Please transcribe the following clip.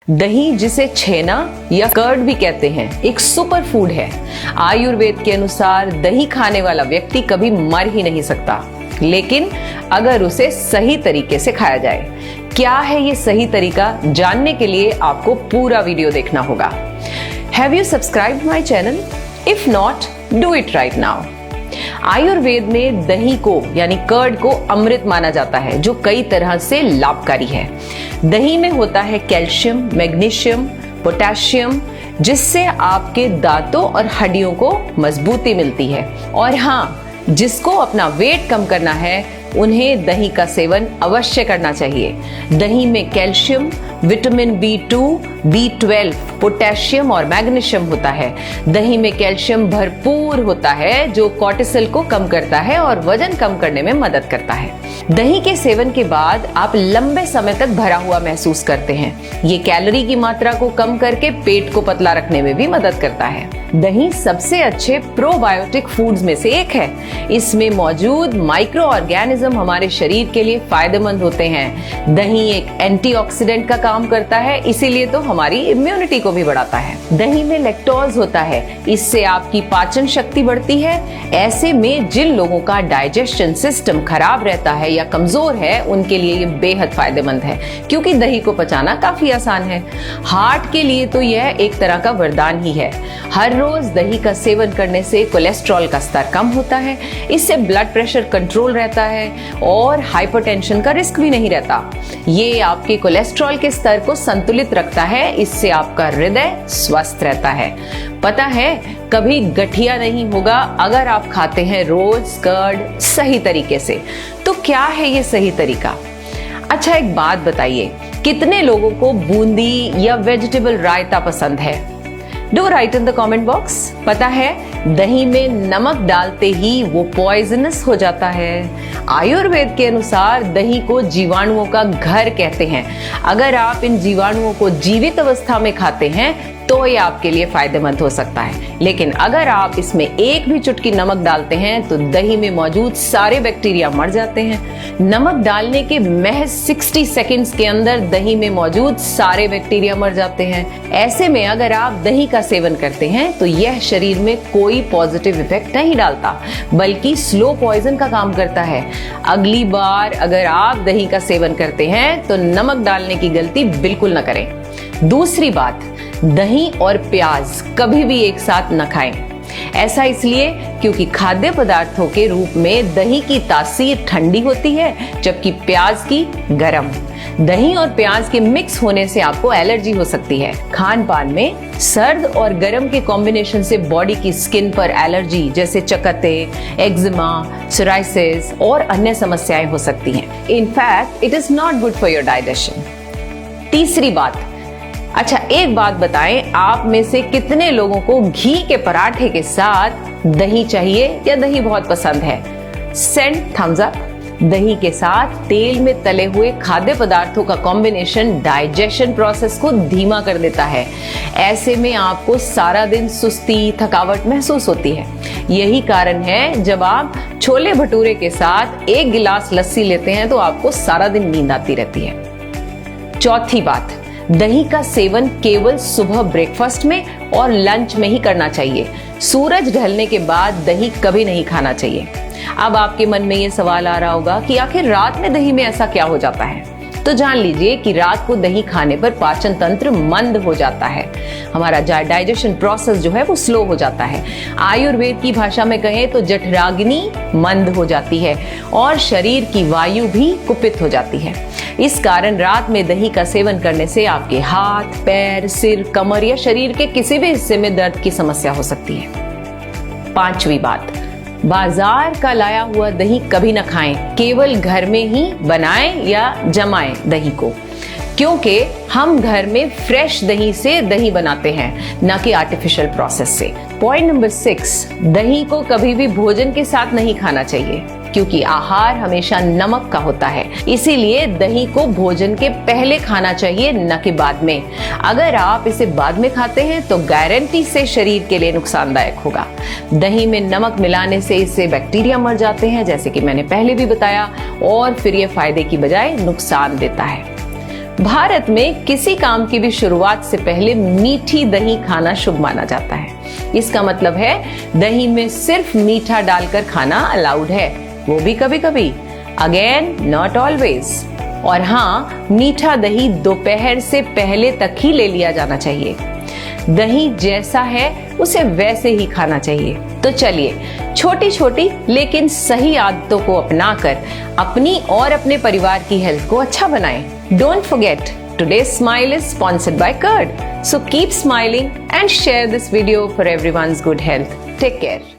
दही, जिसे छेना या कर्ड भी कहते हैं, एक सुपर फूड है। आयुर्वेद के अनुसार दही खाने वाला व्यक्ति कभी मर ही नहीं सकता, लेकिन अगर उसे सही तरीके से खाया जाए। क्या है ये सही तरीका, जानने के लिए आपको पूरा वीडियो देखना होगा। Have you subscribed my channel? If not, do it right now. Ayurveda में दही को यानी कर्ड को अमृत माना जाता है, जो कई तरह से लाभकारी है। दही में होता है कैल्शियम, मैग्नीशियम, पोटेशियम, जिससे आपके दांतों और हड्डियों को मजबूती मिलती है। और हाँ, जिसको अपना वेट कम करना है उन्हें दही का सेवन अवश्य करना चाहिए। दही में calcium, vitamin B2, B12, potassium और मैग्नीशियम होता है। दही में कैल्शियम भरपूर होता है, जो कोर्टिसोल को कम करता है और वजन कम करने में मदद करता है। दही के सेवन के बाद आप लंबे समय तक भरा हुआ महसूस करते हैं। ये कैलोरी की मात्रा को कम करके पेट को पतला रखने में भी मदद करता है। दही सबसे अच्छे प्रोबायोटिक फूड्स में से एक है। इसमें मौजूद माइक्रो ऑर्गेनिज्म हमारे शरीर के लिए फायदेमंद होते हैं। दही एक एंटीऑक्सीडेंट का काम करता है, इसीलिए तो हमारी इम्यूनिटी को भी बढ़ाता है। दही में लैक्टोज होता है, इससे आपकी पाचन शक्ति बढ़ती है। ऐसे में जिन लोगों का डाइजेशन सिस्टम खराब रहता है या कमजोर है, उनके लिए ये बेहद फायदेमंद है, क्योंकि दही को पचाना काफी आसान है। हार्ट के लिए तो यह एक तरह का वरदान ही है। हर रोज दही का सेवन करने से कोलेस्ट्रॉल का स्तर कम होता है, इससे ब्लड प्रेशर कंट्रोल रहता है और हाइपरटेंशन का रिस्क भी नहीं रहता। ये आपके कोलेस्ट्रॉल के स्तर को संतुलित रखता है, इससे आपका हृदय स्वस्थ रहता है। पता है, कभी गठिया नहीं होगा अगर आप खाते हैं रोज कर्ड सही तरीके से। तो क्या है ये सही तरीका? अच्छा, एक बात बताइए, कितने लोगों को बूंदी या वेजिटेबल रायता पसंद है? Do right in the comment box. पता है, दही में नमक डालते ही वो पॉइजनस हो जाता है। आयुर्वेद के अनुसार दही को जीवाणुओं का घर कहते हैं। अगर आप इन जीवाणुओं को जीवित अवस्था में खाते हैं तो ये आपके लिए फायदेमंद हो सकता है, लेकिन अगर आप इसमें एक भी चुटकी नमक डालते हैं तो दही में मौजूद सारे बैक्टीरिया मर जाते हैं। नमक डालने के महज 60 सेकंड्स के अंदर दही में मौजूद सारे बैक्टीरिया मर जाते हैं। ऐसे में अगर आप दही का सेवन करते हैं तो यह शरीर में कोई पॉजिटिव इफेक्ट नहीं डालता, बल्कि स्लो पॉइजन का काम करता है। अगली बार अगर आप दही का सेवन करते हैं तो नमक डालने की गलती बिल्कुल न करें। दूसरी बात, दही और प्याज कभी भी एक साथ न खाएं। ऐसा इसलिए क्योंकि खाद्य पदार्थों के रूप में दही की तासीर ठंडी होती है, जबकि प्याज की गर्म। दही और प्याज के मिक्स होने से आपको एलर्जी हो सकती है। खान पान में सर्द और गर्म के कॉम्बिनेशन से बॉडी की स्किन पर एलर्जी जैसे चकत्ते, एक्जिमा, सोराइसिस और अन्य समस्याएं हो सकती हैं। In fact it is not good for your digestion. तीसरी बात, अच्छा एक बात बताएं, आप में से कितने लोगों को घी के पराठे के साथ दही चाहिए या दही बहुत पसंद है? Send thumbs up. दही के साथ तेल में तले हुए खाद्य पदार्थों का कॉम्बिनेशन डाइजेशन प्रोसेस को धीमा कर देता है। ऐसे में आपको सारा दिन सुस्ती, थकावट महसूस होती है। यही कारण है जब आप छोले भटूरे के साथ एक गिलास लस्सी लेते हैं तो आपको सारा दिन नींद आती रहती है। चौथी बात, दही का सेवन केवल सुबह ब्रेकफास्ट में और लंच में ही करना चाहिए। सूरज ढलने के बाद दही कभी नहीं खाना चाहिए। अब आपके मन में ये सवाल आ रहा होगा कि आखिर रात में दही में ऐसा क्या हो जाता है? तो जान लीजिए कि रात को दही खाने पर पाचन तंत्र मंद हो जाता है। हमारा डाइजेशन प्रोसेस जो है वो स्लो हो जाता है। आयुर्वेद की भाषा में कहें तो जठराग्नि मंद हो जाती है और शरीर की वायु भी कुपित हो जाती है। इस कारण रात में दही का सेवन करने से आपके हाथ, पैर, सिर, कमर या शरीर के किसी भी हिस्से में दर्द की समस्या हो सकती है। पांचवी बात, बाजार का लाया हुआ दही कभी न खाएं। केवल घर में ही बनाएं या जमाएं दही को, क्योंकि हम घर में फ्रेश दही से दही बनाते हैं, न कि आर्टिफिशियल प्रोसेस से। पॉइंट नंबर 6, दही को कभी भी भोजन के साथ नहीं खाना चाहिए, क्योंकि आहार हमेशा नमक का होता है। इसीलिए दही को भोजन के पहले खाना चाहिए, न कि बाद में। अगर आप इसे बाद में खाते हैं तो गारंटी से शरीर के लिए नुकसानदायक होगा। दही में नमक मिलाने से इससे बैक्टीरिया मर जाते हैं, जैसे कि मैंने पहले भी बताया, और फिर ये फायदे की बजाय नुकसान देता है। भारत में किसी काम की भी शुरुआत से पहले मीठी दही खाना शुभ माना जाता है। इसका मतलब है दही में सिर्फ मीठा डालकर खाना अलाउड है, वो भी कभी कभी, अगेन नॉट ऑलवेज। और हाँ, मीठा दही दोपहर से पहले तक ही ले लिया जाना चाहिए। दही जैसा है उसे वैसे ही खाना चाहिए। तो चलिए छोटी छोटी लेकिन सही आदतों को अपनाकर अपनी और अपने परिवार की हेल्थ को अच्छा बनाएं। Don't forget, today's smile is sponsored by Curd. So keep smiling and share this video for everyone's good health. Take care.